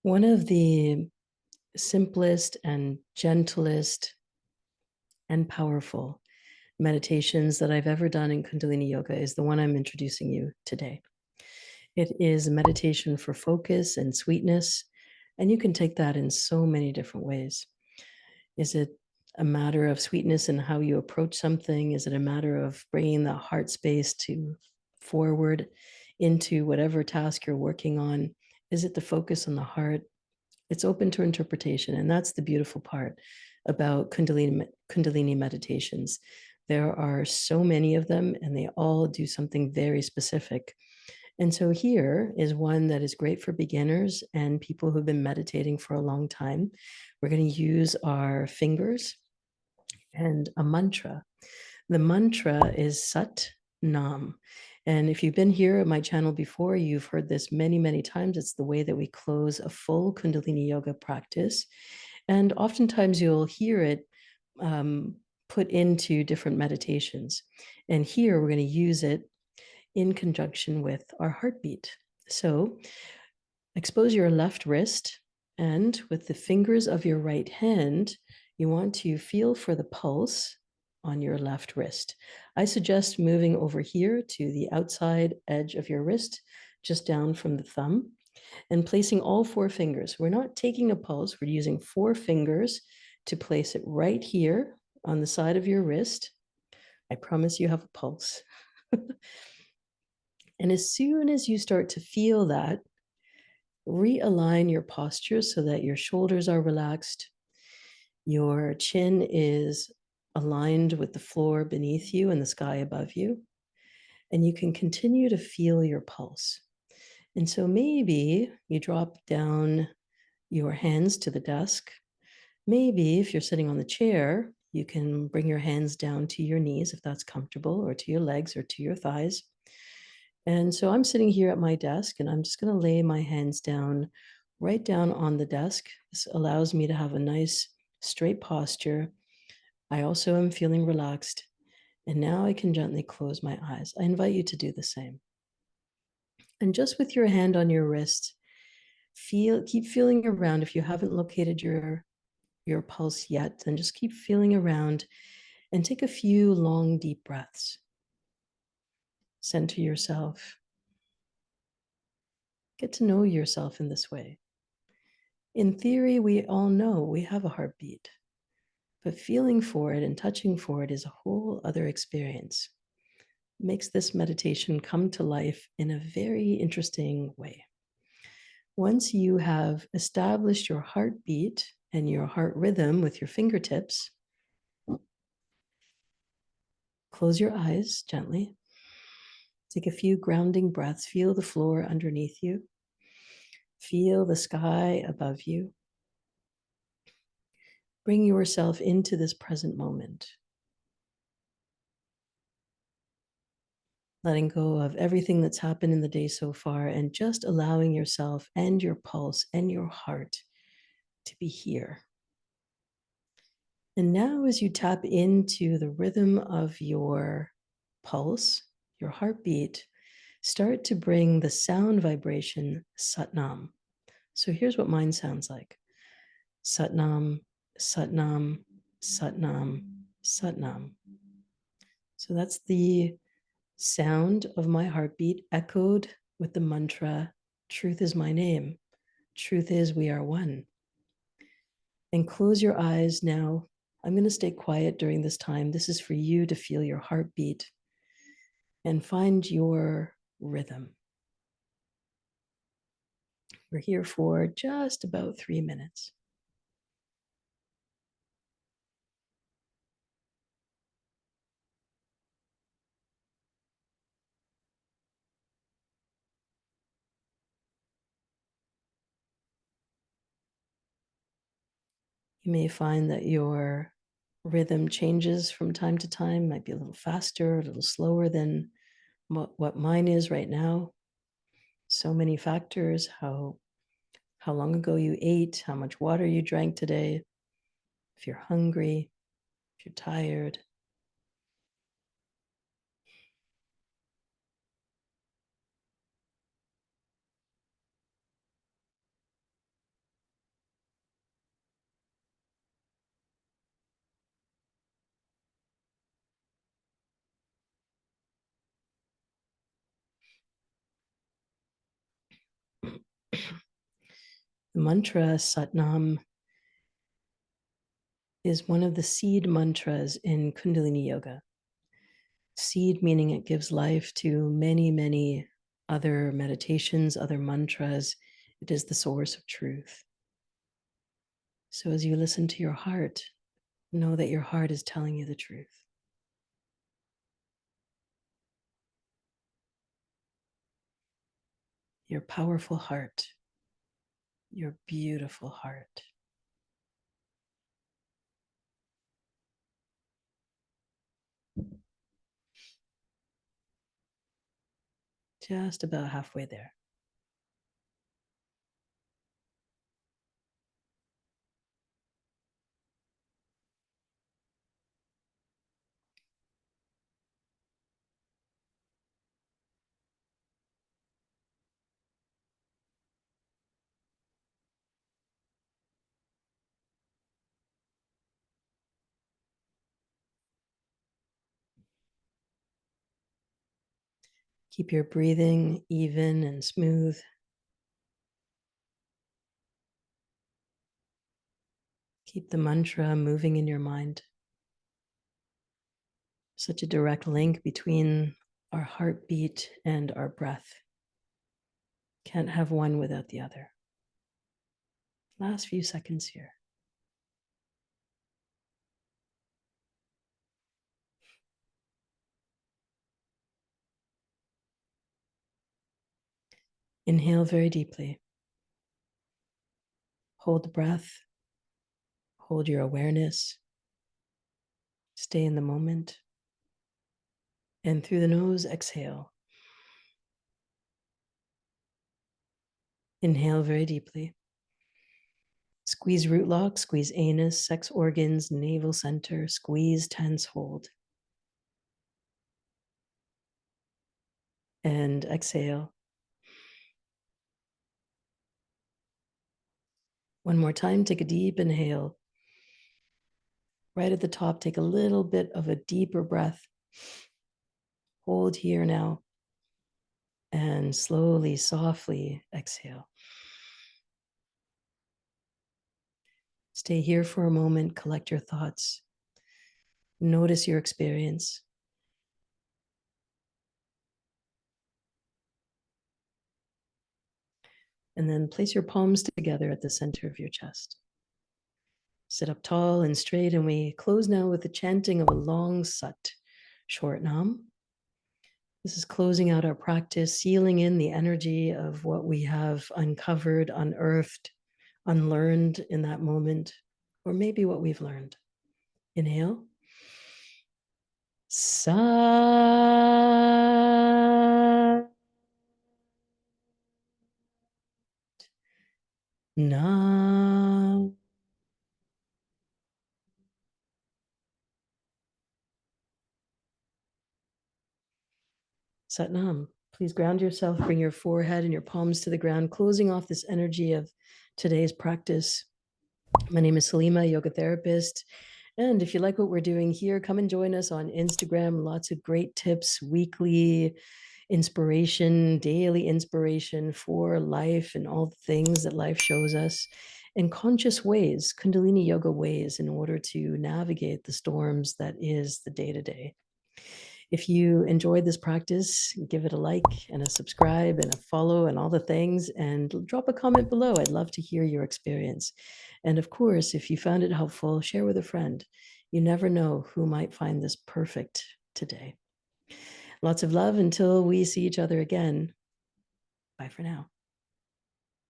One of the simplest and gentlest and powerful meditations that I've ever done in Kundalini Yoga is the one I'm introducing you today. It is a meditation for focus and sweetness, and you can take that in so many different ways. Is it a matter of sweetness in how you approach something? Is it a matter of bringing the heart space to forward into whatever task you're working on? Is it the focus on the heart? It's open to interpretation, and that's the beautiful part about Kundalini meditations. There are so many of them, and they all do something very specific. And so here is one that is great for beginners and people who've been meditating for a long time. We're going to use our fingers and a mantra. The mantra is Sat Nam. And if you've been here at my channel before, you've heard this many, many times. It's the way that we close a full Kundalini Yoga practice. And oftentimes you'll hear it put into different meditations. And here we're going to use it in conjunction with our heartbeat. So expose your left wrist, and with the fingers of your right hand, you want to feel for the pulse on your left wrist. I suggest moving over here to the outside edge of your wrist, just down from the thumb, and placing all four fingers. We're not taking a pulse, we're using four fingers to place it right here on the side of your wrist. I promise you have a pulse. And as soon as you start to feel that, realign your posture so that your shoulders are relaxed, your chin is aligned with the floor beneath you and the sky above you, and you can continue to feel your pulse. And so maybe you drop down your hands to the desk. Maybe if you're sitting on the chair, you can bring your hands down to your knees if that's comfortable, or to your legs or to your thighs. And so I'm sitting here at my desk, and I'm just going to lay my hands down, right down on the desk. This allows me to have a nice straight posture. I also am feeling relaxed. And now I can gently close my eyes. I invite you to do the same. And just with your hand on your wrist, keep feeling around. If you haven't located your pulse yet, then just keep feeling around and take a few long, deep breaths. Center yourself. Get to know yourself in this way. In theory, we all know we have a heartbeat, but feeling for it and touching for it is a whole other experience. It makes this meditation come to life in a very interesting way. Once you have established your heartbeat and your heart rhythm with your fingertips, close your eyes gently. Take a few grounding breaths. Feel the floor underneath you. Feel the sky above you. Bring yourself into this present moment. Letting go of everything that's happened in the day so far and just allowing yourself and your pulse and your heart to be here. And now, as you tap into the rhythm of your pulse, your heartbeat, start to bring the sound vibration Satnam. So here's what mine sounds like. Satnam, Satnam, Satnam, Satnam. So that's the sound of my heartbeat echoed with the mantra, truth is my name. Truth is we are one. And close your eyes now. I'm going to stay quiet during this time. This is for you to feel your heartbeat and find your rhythm. We're here for just about 3 minutes. You may find that your rhythm changes from time to time, might be a little faster, a little slower than what mine is right now. So many factors, how long ago you ate, how much water you drank today, if you're hungry, if you're tired. The mantra Satnam is one of the seed mantras in Kundalini Yoga. Seed meaning it gives life to many, many other meditations, other mantras. It is the source of truth. So as you listen to your heart, know that your heart is telling you the truth. Your powerful heart, your beautiful heart. Just about halfway there. Keep your breathing even and smooth. Keep the mantra moving in your mind. Such a direct link between our heartbeat and our breath. Can't have one without the other. Last few seconds here. Inhale very deeply. Hold the breath. Hold your awareness. Stay in the moment. And through the nose, exhale. Inhale very deeply. Squeeze root lock, squeeze anus, sex organs, navel center, squeeze, tense, hold. And exhale. One more time, take a deep inhale. Right at the top, take a little bit of a deeper breath. Hold here now. And slowly, softly exhale. Stay here for a moment, collect your thoughts. Notice your experience. And then place your palms together at the center of your chest. Sit up tall and straight, and we close now with the chanting of a long sat, short nam. This is closing out our practice, sealing in the energy of what we have uncovered, unearthed, unlearned in that moment, or maybe what we've learned. Inhale. Sat Nam. Sat Nam. Please ground yourself, bring your forehead and your palms to the ground, closing off this energy of today's practice. My name is Salimah, yoga therapist. And if you like what we're doing here, come and join us on Instagram. Lots of great tips, weekly inspiration, daily inspiration for life and all the things that life shows us, and conscious ways, Kundalini yoga ways, in order to navigate the storms that is the day-to-day. If you enjoyed this practice, give it a like and a subscribe and a follow and all the things, and drop a comment below. I'd love to hear your experience. And of course, if you found it helpful, share with a friend. You never know who might find this perfect today. Lots of love until we see each other again. Bye for now.